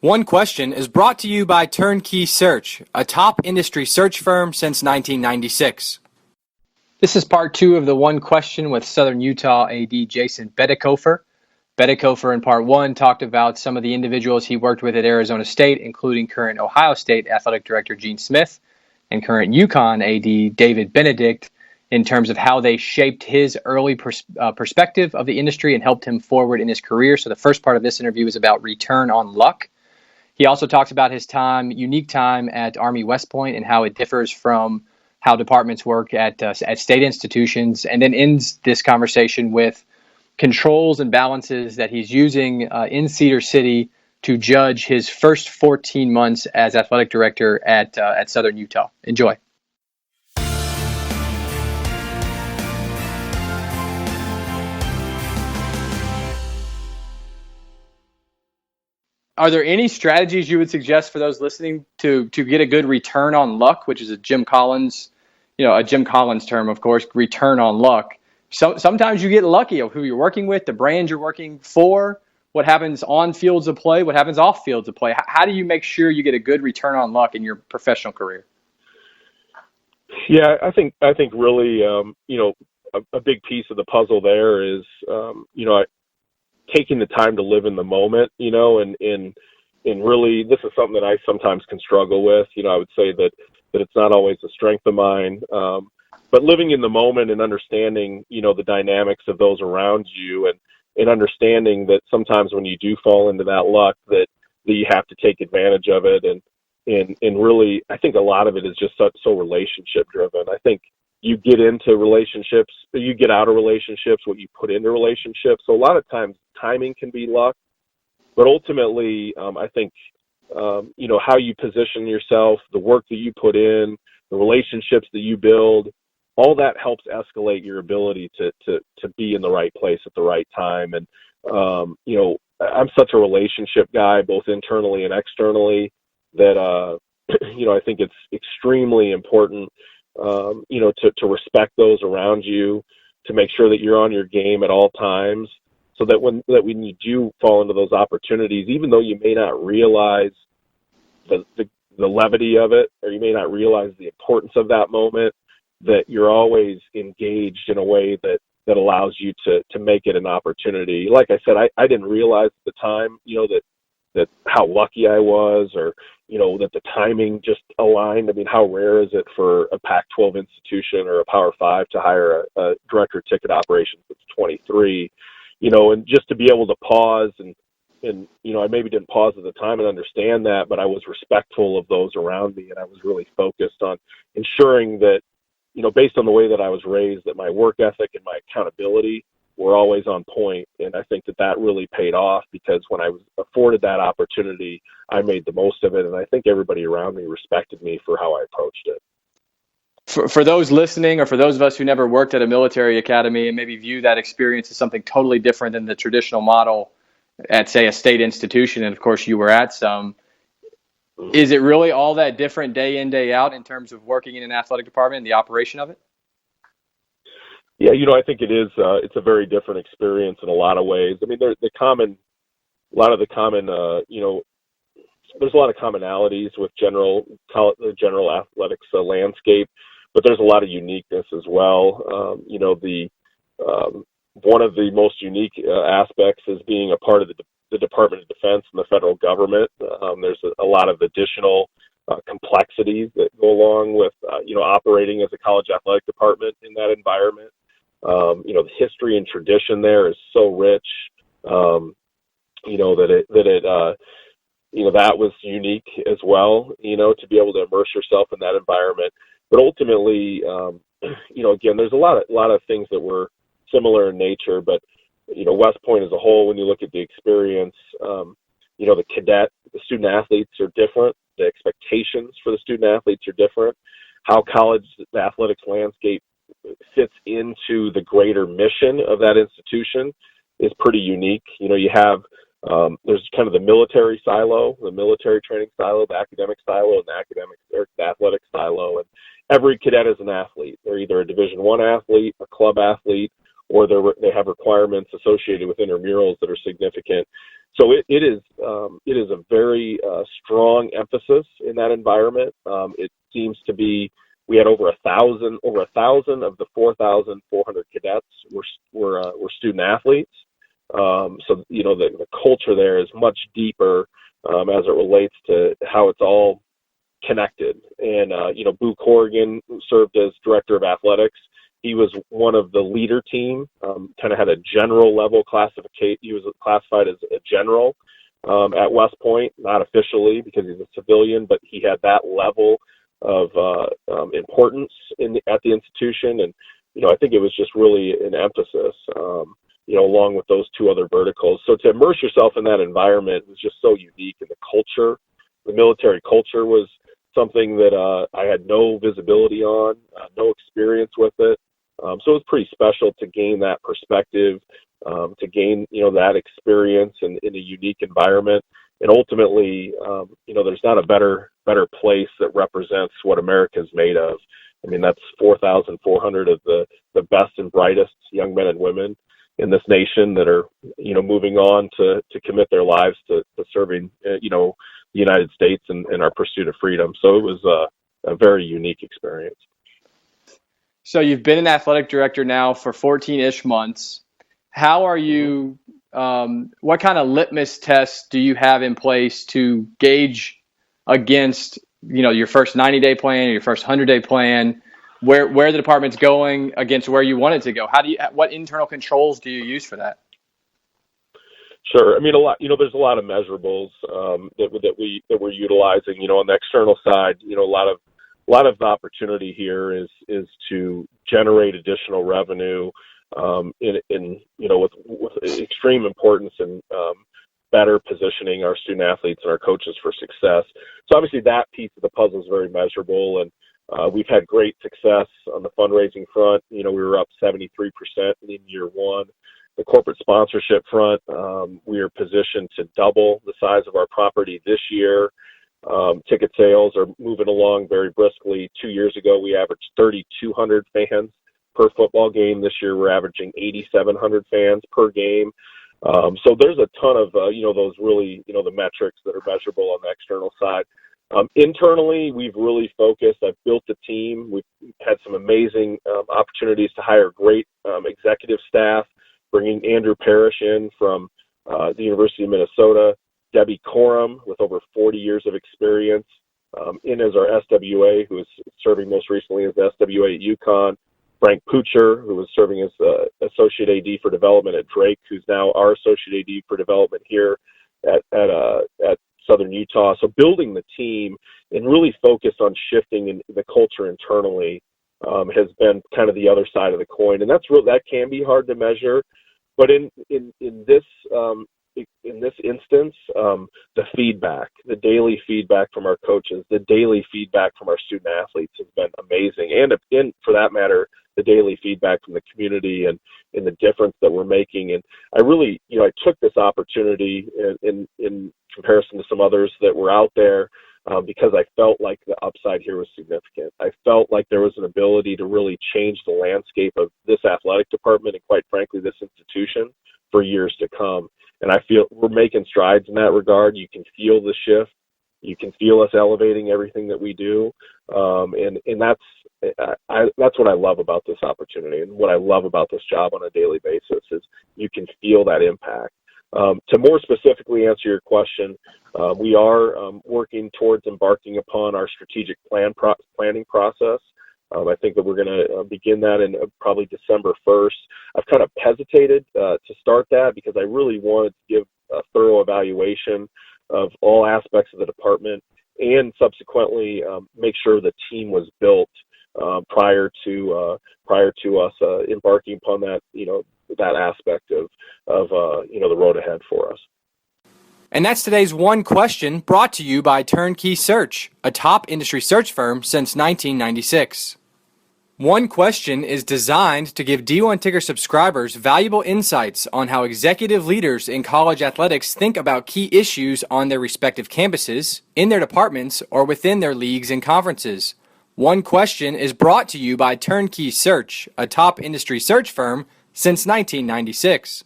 One Question is brought to you by Turnkey Search, a top industry search firm since 1996. This is part 2 of the One Question with Southern Utah AD Jason Butikofer. Butikofer in part 1 talked about some of the individuals he worked with at Arizona State, including current Ohio State Athletic Director Gene Smith and current UConn AD David Benedict, in terms of how they shaped his early perspective of the industry and helped him forward in his career. So the first part of this interview is about return on luck. He also talks about his unique time at Army West Point and how it differs from how departments work at state institutions, and then ends this conversation with controls and balances that he's using in Cedar City to judge his first 14 months as athletic director at Southern Utah. Enjoy. Are there any strategies you would suggest for those listening to get a good return on luck, which is a Jim Collins term, of course, return on luck? So sometimes you get lucky of who you're working with, the brand you're working for, what happens on fields of play, what happens off fields of play. How do you make sure you get a good return on luck in your professional career? Yeah, I think really, a big piece of the puzzle there is, taking the time to live in the moment, and really, this is something that I sometimes can struggle with. I would say that it's not always a strength of mine, but living in the moment and understanding, the dynamics of those around you, and understanding that sometimes when you do fall into that luck, that you have to take advantage of it, and really, I think a lot of it is just so relationship driven. I think you get into relationships, you get out of relationships, what you put into relationships. So a lot of times timing can be luck, but ultimately, I think, how you position yourself, the work that you put in, the relationships that you build, all that helps escalate your ability to be in the right place at the right time. And, I'm such a relationship guy, both internally and externally, that, I think it's extremely important to respect those around you, to make sure that you're on your game at all times, so that when you do fall into those opportunities, even though you may not realize the levity of it, or you may not realize the importance of that moment, that you're always engaged in a way that allows you to make it an opportunity. Like I said, I didn't realize at the time, that how lucky I was, or, that the timing just aligned. I mean, how rare is it for a Pac-12 institution or a Power 5 to hire a director of ticket operations that's 23, and just to be able to pause and I maybe didn't pause at the time and understand that, but I was respectful of those around me, and I was really focused on ensuring that, based on the way that I was raised, that my work ethic and my accountability were always on point. And I think that really paid off, because when I was afforded that opportunity, I made the most of it. And I think everybody around me respected me for how I approached it. For those listening, or for those of us who never worked at a military academy and maybe view that experience as something totally different than the traditional model at, say, a state institution, and of course you were at some, is it really all that different day in, day out in terms of working in an athletic department and the operation of it? Yeah, I think it is. It's a very different experience in a lot of ways. I mean, there's a lot of commonalities with the general athletics landscape, but there's a lot of uniqueness as well. One of the most unique aspects is being a part of the Department of Defense and the federal government. There's a lot of additional complexities that go along with, operating as a college athletic department in that environment. The history and tradition there is so rich, that was unique as well, to be able to immerse yourself in that environment. But ultimately, again, there's a lot of things that were similar in nature, but, West Point as a whole, when you look at the experience, the student athletes are different. The expectations for the student athletes are different. How college athletics landscape fits into the greater mission of that institution is pretty unique. You have, there's kind of the military silo, the military training silo, the academic silo, and the athletic silo. And every cadet is an athlete. They're either a Division I athlete, a club athlete, or they have requirements associated with intramurals that are significant. So it is a very strong emphasis in that environment. It seems to be, we had over 1,000 of the 4,400 cadets were student athletes. So the culture there is much deeper as it relates to how it's all connected. And Boo Corrigan, who served as director of athletics, he was one of the leader team, kind of had a general level classification. He was classified as a general at West Point, not officially because he's a civilian, but he had that level of importance at the institution. And, I think it was just really an emphasis, along with those two other verticals. So to immerse yourself in that environment was just so unique. And the military culture was something that I had no visibility on, no experience with it. So it was pretty special to gain that perspective, to gain, that experience in a unique environment. And ultimately, there's not a better place that represents what America's made of. I mean, that's 4,400 of the best and brightest young men and women in this nation that are, moving on to commit their lives to serving, the United States and our pursuit of freedom. So it was a very unique experience. So you've been an athletic director now for 14-ish months. How are you, what kind of litmus tests do you have in place to gauge against, your first 90-day plan, your first 100-day plan, where the department's going against where you want it to go? What internal controls do you use for that? Sure. I mean, there's a lot of measurables that we're utilizing, on the external side. A lot of the opportunity here is to generate additional revenue with extreme importance in better positioning our student athletes and our coaches for success. So obviously that piece of the puzzle is very measurable, and we've had great success on the fundraising front. We were up 73% in year one. The corporate sponsorship front, we are positioned to double the size of our property this year. Ticket sales are moving along very briskly. 2 years ago, we averaged 3,200 fans per football game. This year, we're averaging 8,700 fans per game. So there's a ton of, those really, the metrics that are measurable on the external side. Internally, we've really focused. I've built a team. We've had some amazing opportunities to hire great executive staff, bringing Andrew Parrish in from the University of Minnesota, Debbie Corum with over 40 years of experience in as our SWA, who is serving most recently as the SWA at UConn, Frank Pucher, who was serving as the Associate AD for Development at Drake, who's now our Associate AD for Development here at Southern Utah. So building the team and really focused on shifting in the culture internally has been kind of the other side of the coin, and that can be hard to measure. But in this instance, the feedback, the daily feedback from our coaches, the daily feedback from our student athletes has been amazing. And for that matter, the daily feedback from the community and in the difference that we're making. And I really, I took this opportunity in comparison to some others that were out there because I felt like the upside here was significant. I felt like there was an ability to really change the landscape of this athletic department and, quite frankly, this institution for years to come. And I feel we're making strides in that regard. You can feel the shift. You can feel us elevating everything that we do. And that's what I love about this opportunity, and what I love about this job on a daily basis is you can feel that impact. To more specifically answer your question, we are working towards embarking upon our strategic planning process. I think that we're going to begin that in probably December 1st. I've kind of hesitated to start that because I really wanted to give a thorough evaluation of all aspects of the department and subsequently make sure the team was built prior to us embarking upon that, that aspect of the road ahead for us. And that's today's One Question, brought to you by Turnkey Search, a top industry search firm since 1996. One Question is designed to give D1 Ticker subscribers valuable insights on how executive leaders in college athletics think about key issues on their respective campuses, in their departments, or within their leagues and conferences. One Question is brought to you by Turnkey Search, a top industry search firm since 1996.